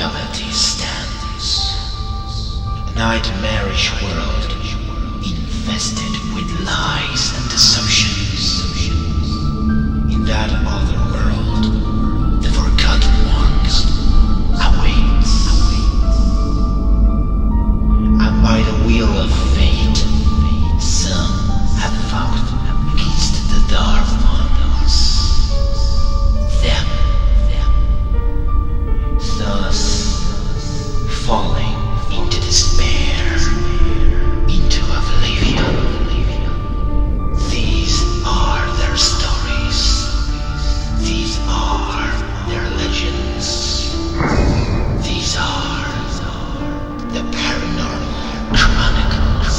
reality stands. A nightmarish world infested with lies and deceptions. In that other world, the forgotten ones awaits. And by the wheel of fate, some have fought against the dark ones. Them. Thus, falling into despair, into oblivion. These are their stories. These are their legends. These are the Paranormal Chronicles.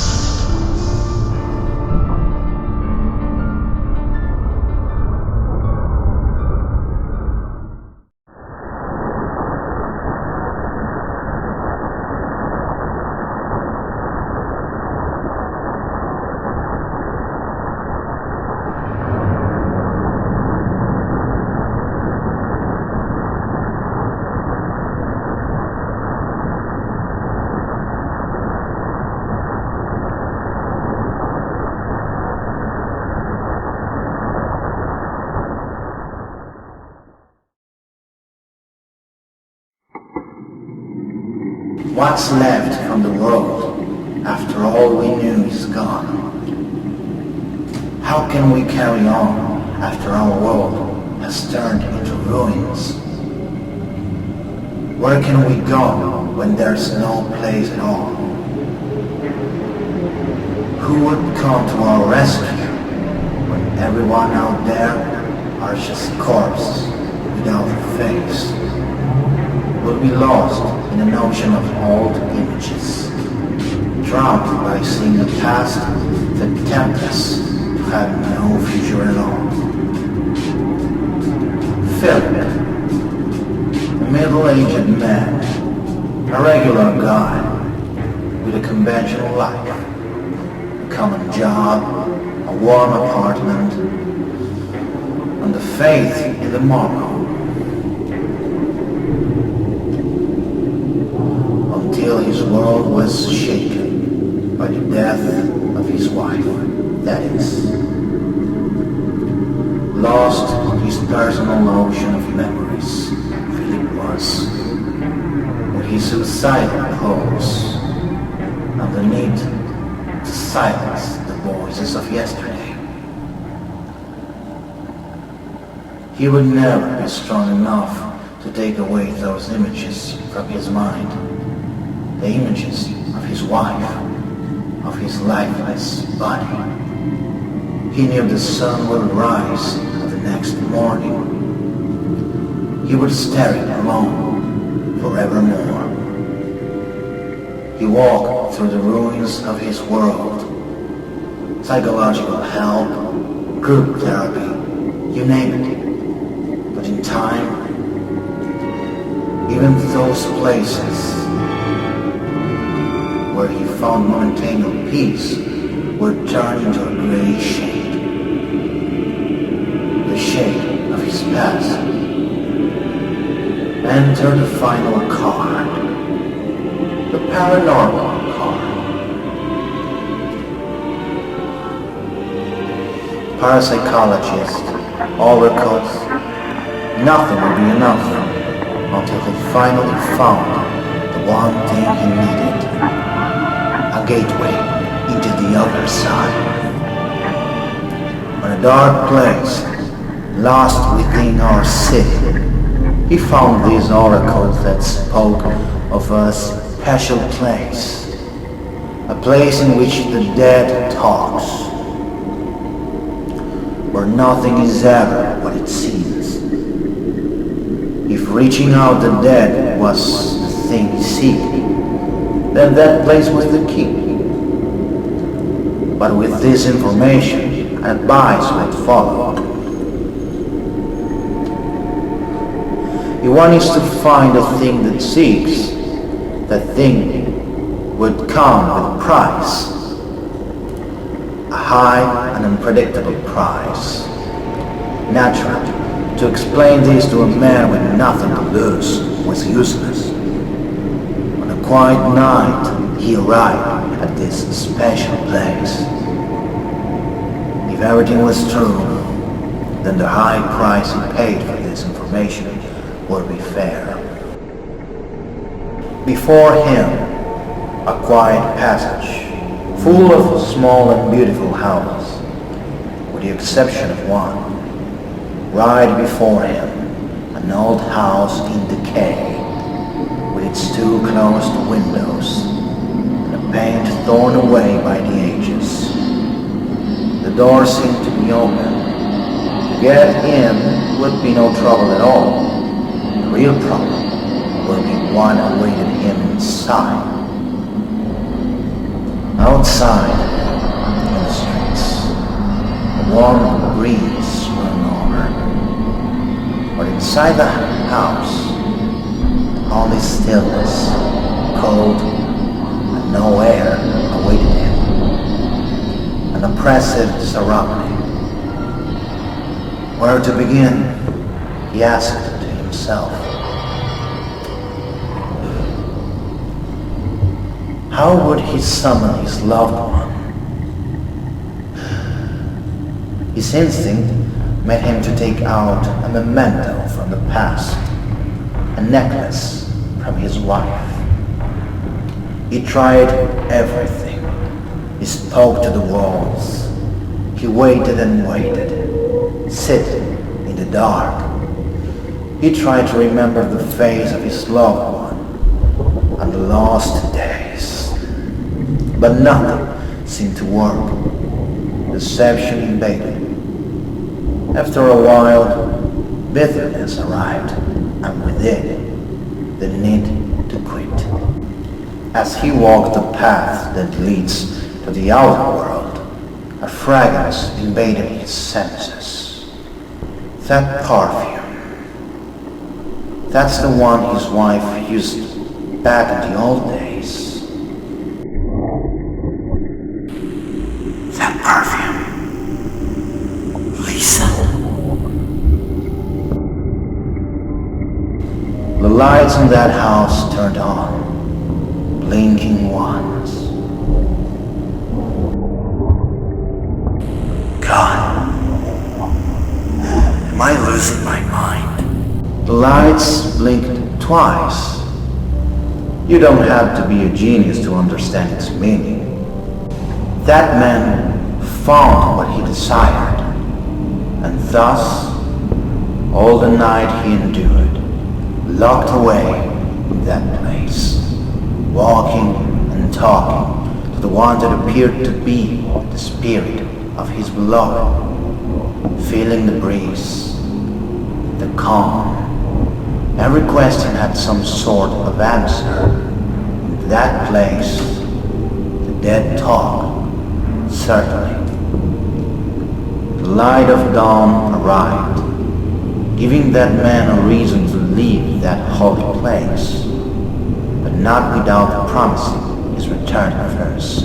What's left from the world after all we knew is gone? How can we carry on after our world has turned into ruins? Where can we go when there's no place at all? Who would come to our rescue when everyone out there are just corpses without a face? Will be lost in an ocean of old images, drowned by seeing a past that tempts us to have no future at all. Philip, a middle-aged man, a regular guy with a conventional life, a common job, a warm apartment, and the faith in the morrow. Until his world was shaken by the death of his wife, that is. Lost in his personal ocean of memories, Philip was, with his suicidal pose, and the need to silence the voices of yesterday. He would never be strong enough to take away those images from his mind. The images of his wife, of his lifeless body. He knew the sun would rise the next morning. He would stare it alone forevermore. He walked through the ruins of his world. Psychological help, group therapy, you name it. But in time, even those places where he found momentary peace would turn into a grey shade. The shade of his past. Enter the final card. The paranormal card. Parapsychologist, overcuts, nothing would be enough until he finally found the one thing he needed. A gateway into the other side. On a dark place, lost within our city, he found these oracles that spoke of a special place. A place in which the dead talks. Where nothing is ever what it seems. If reaching out the dead was the thing he seeked, then that place was the key. But with this information, advice would follow. He wants to find a thing that seeks. That thing would come with a price. A high and unpredictable price. Naturally, to explain this to a man with nothing to lose was useless. quiet night, he arrived at this special place. If everything was true, then the high price he paid for this information would be fair. Before him, a quiet passage, full of small and beautiful houses, with the exception of one. Right before him, an old house in decay, with its two closed windows, and a paint torn away by the ages. The door seemed to be open. To get in would be no trouble at all. The real problem will be one awaited him inside. Outside, in the streets, a warm breeze swung over. But inside the house, only stillness, cold, and no air awaited him. An oppressive surrounding. Where to begin? He asked to himself. How would he summon his loved one? His instinct made him to take out a memento from the past, a necklace from his wife. He tried everything. He spoke to the walls. He waited and waited, sitting in the dark. He tried to remember the face of his loved one and the lost days. But nothing seemed to work. Deception invaded. After a while, bitterness arrived, and with it, the need to quit. As he walked the path that leads to the outer world, a fragrance invaded his senses. That perfume. That's the one his wife used back in the old days. That perfume. Listen. The lights in that house turned on, blinking once. God, am I losing my mind? The lights blinked twice. You don't have to be a genius to understand its meaning. That man found what he desired, and thus, all the night he endured, locked away in that place, walking and talking to the one that appeared to be the spirit of his beloved, feeling the breeze, the calm. Every question had some sort of answer. In that place, the dead talk, certainly. The light of dawn arrived, giving that man a reason to leave that holy place, but not without promising his return first.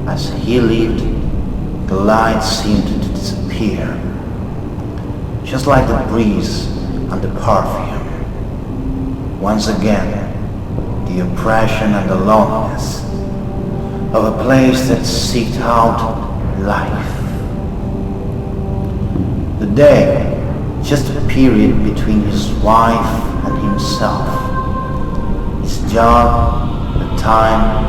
As he lived, the light seemed to disappear, just like the breeze and the perfume. Once again, the oppression and the loneliness of a place that seeked out life. The day, just a period between his wife and himself. His job, the time,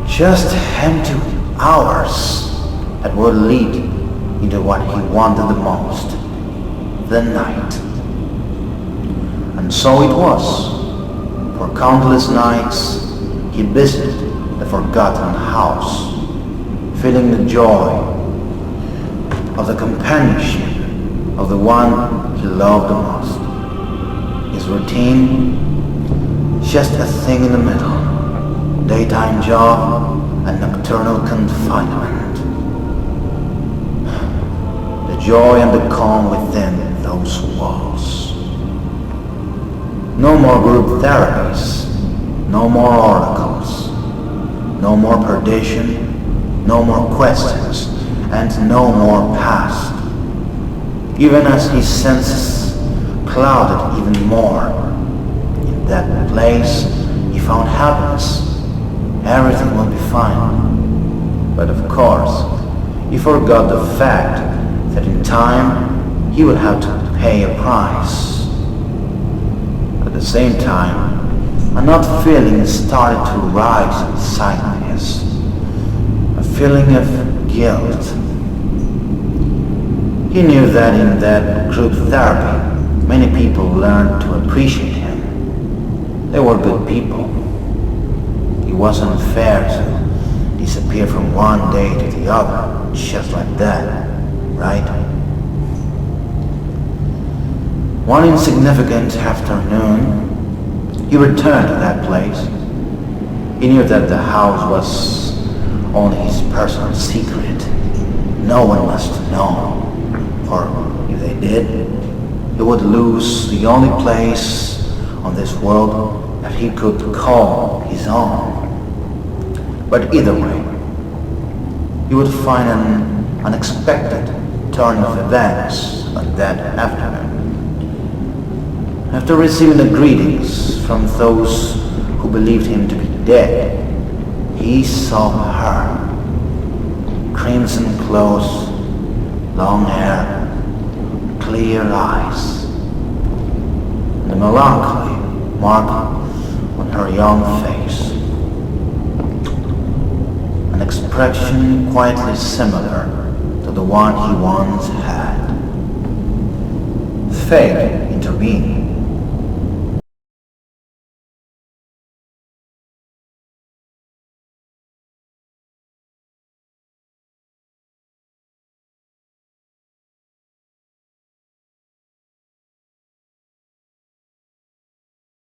just empty hours that would lead into what he wanted the most, the night. And so it was. For countless nights, he visited the forgotten house, feeling the joy of the companionship of the one he loved the most. His routine, just a thing in the middle, daytime job and nocturnal confinement. The joy and the calm within those walls. No more group therapies, no more oracles, no more perdition, no more questions, and no more past. Even as his senses clouded even more in that place, he found happiness. Everything will be fine. But of course, he forgot the fact that in time, he would have to pay a price. At the same time, an odd feeling started to rise inside his. A feeling of guilt. He knew that in that group therapy, many people learned to appreciate him. They were good people. It wasn't fair to disappear from one day to the other, just like that, right? One insignificant afternoon, he returned to that place. He knew that the house was only his personal secret. No one must know, or if they did, he would lose the only place on this world that he could call his own. But either way, he would find an unexpected turn of events on that afternoon. After receiving the greetings from those who believed him to be dead, he saw her. Crimson clothes, long hair, clear eyes, and a melancholy mark on her young face. An expression quietly similar to the one he once had. Fate intervened.